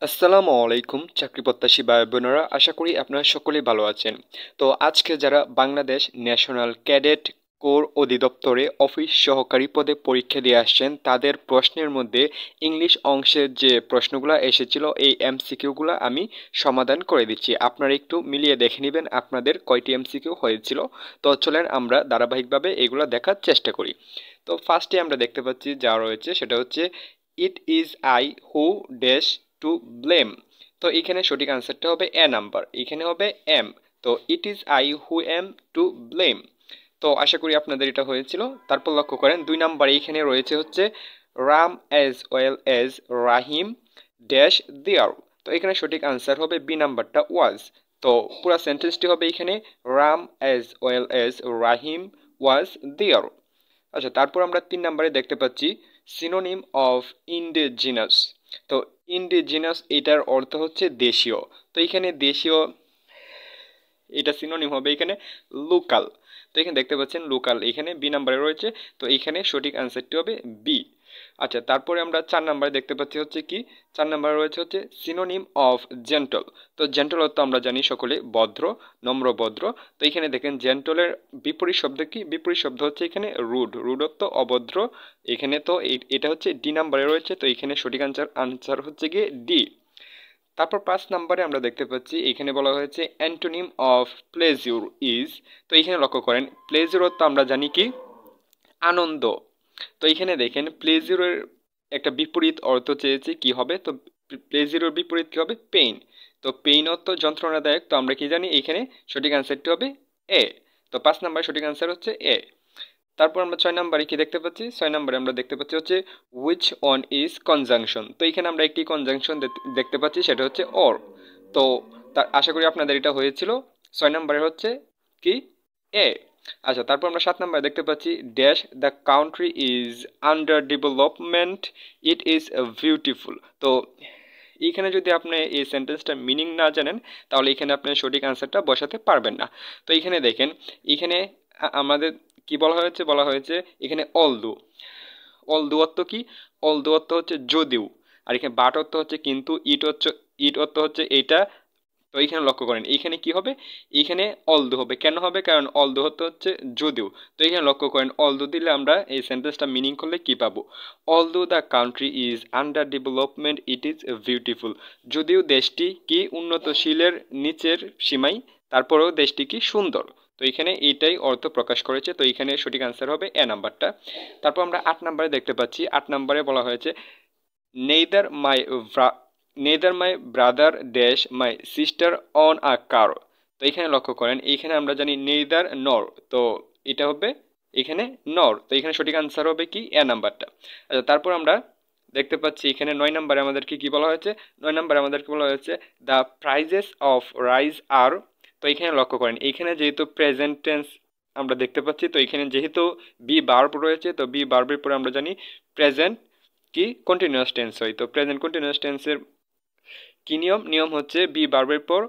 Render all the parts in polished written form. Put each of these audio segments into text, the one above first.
আসসালামু আলাইকুম চাকরি প্রত্যাশী ভাই বোনেরা, আশা করি আপনারা সকলেই ভালো আছেন। তো আজকে যারা বাংলাদেশ ন্যাশনাল ক্যাডেট কোর অধিদপ্তরে অফিস সহকারী পদে পরীক্ষা দিয়ে আসছেন, তাদের প্রশ্নের মধ্যে ইংলিশ অংশের যে প্রশ্নগুলো এসেছিল এই এমসিকিউগুলো আমি সমাধান করে দিচ্ছি। আপনারা একটু মিলিয়ে দেখে নেবেন আপনাদের কয়টি এমসিকিউ হয়েছিল। তো চলেন আমরা ধারাবাহিকভাবে এগুলো দেখার চেষ্টা করি। তো ফার্স্টে আমরা দেখতে পাচ্ছি যা রয়েছে সেটা হচ্ছে it is I who dash to blame. তো এখানে সঠিক আনসারটা হবে এ নাম্বার, এখানে হবে এম। তো it is I who am to blame. তো আশা করি আপনাদের এটা হয়েছিল। তারপর লক্ষ্য করেন 2 নাম্বারে এখানে রয়েছে হচ্ছে রাম অ্যাজ ওয়েল অ্যাজ রাহিম ড্যাশ দেয়ার। তো এখানে সঠিক আনসার হবে বি নাম্বারটা ওয়াজ। তো পুরো সেন্টেন্সটি হবে এখানে রাম অ্যাজ ওয়েল অ্যাজ রাহিম ওয়াজ দেয়ার। আচ্ছা, তারপর আমরা 3 নাম্বারে দেখতে পাচ্ছি সিনোনিম অফ ইন্ডিজিনাস। তো ইন্ডিজিনাস এটার অর্থ হচ্ছে দেশীয়। তো এখানে দেশীয় এটা সিনোনিম হবে এখানে লোকাল। তো এখানে দেখতে পাচ্ছেন লোকাল এখানে বি নাম্বারে রয়েছে। তো এখানে সঠিক আনসারটি হবে বি। আচ্ছা, তারপরে আমরা 4 নাম্বারে দেখতে পাচ্ছি হচ্ছে কি 4 নাম্বারে রয়েছে হচ্ছে সিনোনিম অফ জেন্টল। তো জেন্টল অর্থ আমরা জানি সকলে ভদ্র, নম্র, ভদ্র। তো এখানে দেখেন জেন্টলের বিপরীত শব্দ কি? বিপরীত শব্দ হচ্ছে এখানে রুড, রুড অর্থ অভদ্র। এখানে তো এটা হচ্ছে ডি নাম্বারে রয়েছে। তো এখানে সঠিক আনসার হচ্ছে গিয়ে ডি। তারপর 5 নাম্বারে আমরা দেখতে পাচ্ছি এখানে বলা হয়েছে অ্যান্টোনিম অফ প্লেজিউর ইজ। তো এখানে লক্ষ্য করেন প্লেজিউর অর্থ আমরা জানি কি আনন্দ। তো এখানে দেখেন প্লেজিউরের একটা বিপরীত অর্থ চেয়েছে কি হবে। তো প্লেজিউরের বিপরীত কি হবে? পেইন। তো পেইন অর্থ যন্ত্রণাদায়ক। তো আমরা কি জানি এখানে সঠিক আনসারটি হবে এ। তো 5 নাম্বার সঠিক আনসার হচ্ছে এ। তারপর আমরা 6 নাম্বারে কি দেখতে পাচ্ছি? 6 নাম্বারে আমরা দেখতে পাচ্ছি হচ্ছে হুইচ অন ইজ কনজাংশন। তো এখানে আমরা একটি কনজাংশন দেখতে পাচ্ছি, সেটা হচ্ছে অর। তো তার আশা করি আপনাদের এটা হয়েছিল। 6 নাম্বারে হচ্ছে কি এ। আচ্ছা, তারপর আমরা 7 নাম্বারে দেখতে পাচ্ছি dash the country is under development it is beautiful. তো এইখানে যদি আপনি এই সেন্টেন্সটার মিনিং না জানেন তাহলে এখানে আপনি সঠিক আনসারটা বসাতে পারবেন না। তো এখানে দেখেন এখানে আমাদের কি বলা হয়েছে? বলা হয়েছে এখানে অলদো। অলদো অর্থ কি? অলদো অর্থ হচ্ছে যদিও। আর এখানে বাট অর্থ হচ্ছে কিন্তু, ইট অর্থ হচ্ছে এইটা। তো এইখানে লক্ষ্য করেন এইখানে কি হবে? এইখানে অলদো হবে। কেন হবে? কারণ অলদো অর্থ হচ্ছে যদিও। তো এখানে লক্ষ্য করেন অলদো দিলে আমরা এই সেন্টেন্সটা মিনিং করলে কি পাবো? Although the country is under development it is beautiful. যদিও দেশটি কি উন্নতশীলের নিচের সীমায়, তারপরেও দেশটি কি সুন্দর। তো এখানে এইটাই অর্থ প্রকাশ করেছে। তো এখানে সঠিক আনসার হবে এ নাম্বারটা। তারপর আমরা 8 নাম্বারে দেখতে পাচ্ছি 8 নাম্বারে বলা হয়েছে neither my neither my brother dash my sister on a car. তো এখানে লক্ষ্য করেন এইখানে আমরা জানি নেইদার নর। তো এটা হবে এখানে নর। তো এখানে সঠিক আনসার হবে কি এ নাম্বারটা। আচ্ছা, তারপর আমরা দেখতে পাচ্ছি এখানে 9 নাম্বারে আমাদেরকে কি বলা হয়েছে? 9 নাম্বারে আমাদেরকে বলা হয়েছে দ্য প্রাইজেস অফ রাইস আর। তো এখানে লক্ষ্য করেন এইখানে যেহেতু প্রেজেন্ট টেন্স আমরা দেখতে পাচ্ছি, তো এখানে যেহেতু বি ভার্ব রয়েছে, তো বি ভার্বের পরে আমরা জানি প্রেজেন্ট কি কন্টিনিউয়াস টেন্স হয়। তো প্রেজেন্ট কন্টিনিউয়াস টেন্সের কি নিয়ম? নিয়ম হচ্ছে বি ভার্বের পর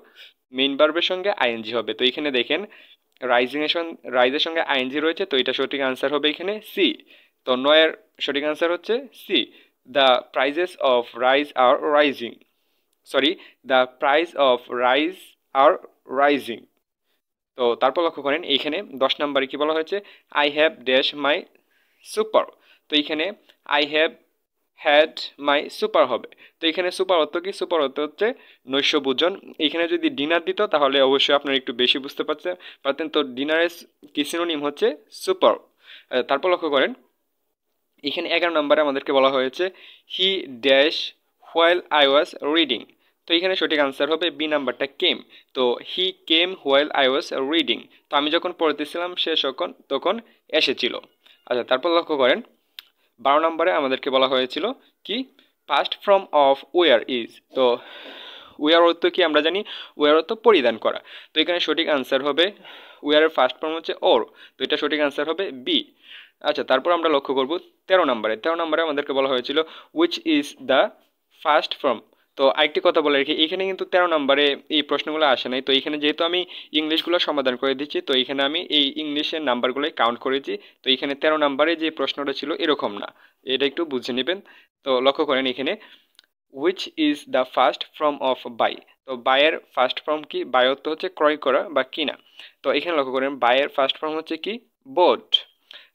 মেইন ভার্বের সঙ্গে আইএনজি হবে। তো এখানে দেখেন রাইজের সঙ্গে আইএনজি রয়েছে। তো এটা সঠিক আনসার হবে এখানে সি। তো 9-এর সঠিক আনসার হচ্ছে C. The prizes of rise are rising. Sorry, the price of rise are rising. তো তারপর লক্ষ্য করেন এইখানে 10 নাম্বারে কি বলা হয়েছে? I have dash my super. তো এইখানে I have had my super হবে। তো এখানে সুপার অর্থ কি? সুপার অর্থ হচ্ছে নৈশভোজন। এখানে যদি ডিনার দিত তাহলে অবশ্যই আপনারা একটু বেশি বুঝতে পারতেন। তো ডিনারের কি সিনোনিম হচ্ছে সুপার। তারপর লক্ষ্য করেন এখানে 11 নাম্বারে আমাদেরকে বলা হয়েছে he dash while I was reading. তো এখানে সঠিক আনসার হবে বি নাম্বারটা কেম। তো হি কেম হোয়াইল আই ওয়াজ রিডিং। তো আমি যখন পড়তেছিলাম সে তখন এসেছিল। আচ্ছা, তারপর লক্ষ্য করেন 12 নাম্বারে আমাদেরকে বলা হয়েছিল কি past form of were is. তো ওয়ার অর্থ কি আমরা জানি? ওয়ার অর্থ পরিধান করা। তো এখানে সঠিক আনসার হবে ওয়ারের ফার্স্ট ফর্ম হচ্ছে ওর। তো এটা সঠিক আনসার হবে বি। আচ্ছা, তারপর আমরা লক্ষ্য করব 13 নাম্বারে আমাদেরকে বলা হয়েছিল which is the first form. তো আরেকটি কথা বলে রাখি এখানে কিন্তু 13 নাম্বারে এই প্রশ্নগুলো আসে নাই। তো এখানে যেহেতু আমি ইংলিশগুলো সমাধান করে দিচ্ছি, তো এখানে আমি এই ইংলিশের নাম্বারগুলোই কাউন্ট করেছি। তো এখানে 13 নাম্বারে যে প্রশ্নটা ছিল এরকম না, এটা একটু বুঝে নেবেন। তো লক্ষ্য করেন এখানে which is the first form of buy. তো বাইয়ের ফার্স্ট ফর্ম কি? বাই অর্থ হচ্ছে ক্রয় করা বা কিনা। তো এখানে লক্ষ্য করেন বাইয়ের ফার্স্ট ফর্ম হচ্ছে কি? বোট।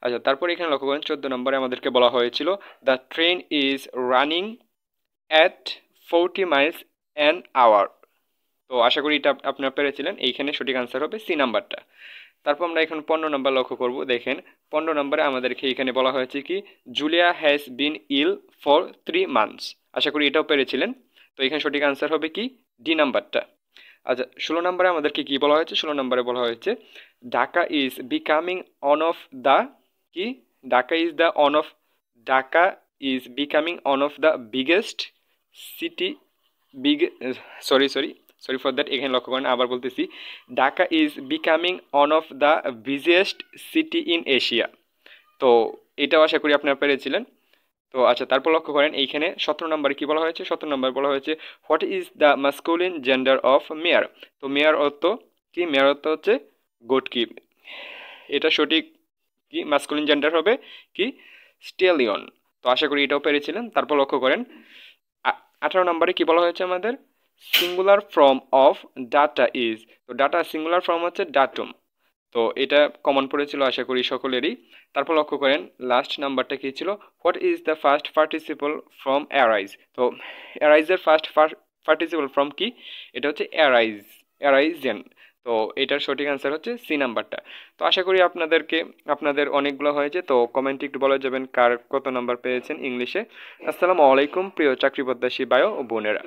আচ্ছা, তারপর এখানে লক্ষ্য করেন 14 নম্বরে আমাদেরকে বলা হয়েছিল the train is running at 40 miles an hour. তো আশা করি এটা আপনারা পেরেছিলেন। এইখানে সঠিক আনসার হবে সি নাম্বারটা। তারপর আমরা এখন 15 নম্বর লক্ষ্য করব। দেখেন 15 নম্বরে আমাদেরকে এখানে বলা হয়েছে কি? Julia has been ill for 3 months. আশা করি এটাও পেরেছিলেন। তো এখানে সঠিক আনসার হবে কি? ডি নাম্বারটা। আচ্ছা, 16 নম্বরে আমাদেরকে কি বলা হয়েছে? 16 নম্বরে বলা হয়েছে Dhaka is becoming one of the কি? Dhaka is the one of Dhaka is becoming one of the biggest city big sorry for that. এখানে লক্ষ্য করেন, আবার বলতেছি, Dhaka is becoming one of the biggest city in Asia. তো এটাও আশা করি আপনারা পেরেছিলেন। তো আচ্ছা, তারপর লক্ষ্য করেন এইখানে 17 নম্বরে কি বলা হয়েছে? 17 নম্বরে বলা হয়েছে what is the masculine gender of mare. তো মেয়ার অর্থ কি? মেয়ার অর্থ হচ্ছে গোটকি। এটা সঠিক কি? মাস্কুলিন জেন্ডার হবে কি? স্টেলিয়ন। তো আশা করি এটাও পেরেছিলেন। তারপর লক্ষ্য করেন 18 নম্বরে কি বলা হয়েছে আমাদের? Singular form of data is. তো ডাটা সিঙ্গুলার ফর্ম হচ্ছে ডাটুম। তো এটা কমন পড়েছিল আশা করি সকলেরই। তারপর লক্ষ্য করেন লাস্ট নাম্বারটা কি ছিল? What is the first participle form arise. তো অ্যারাইজের ফার্স্ট পার্টিসিপল ফ্রম কি? এটা হচ্ছে অ্যারাইজেন। তো এটার সঠিক অ্যান্সার হচ্ছে সি নাম্বারটা। তো আশা করি আপনাদের অনেকগুলো হয়েছে। তো কমেন্টে একটু বলে যাবেন কার কত নাম্বার পেয়েছেন ইংলিশে। আসসালামু আলাইকুম প্রিয় চাকরি প্রত্যাশী ভাই ও বোনেরা।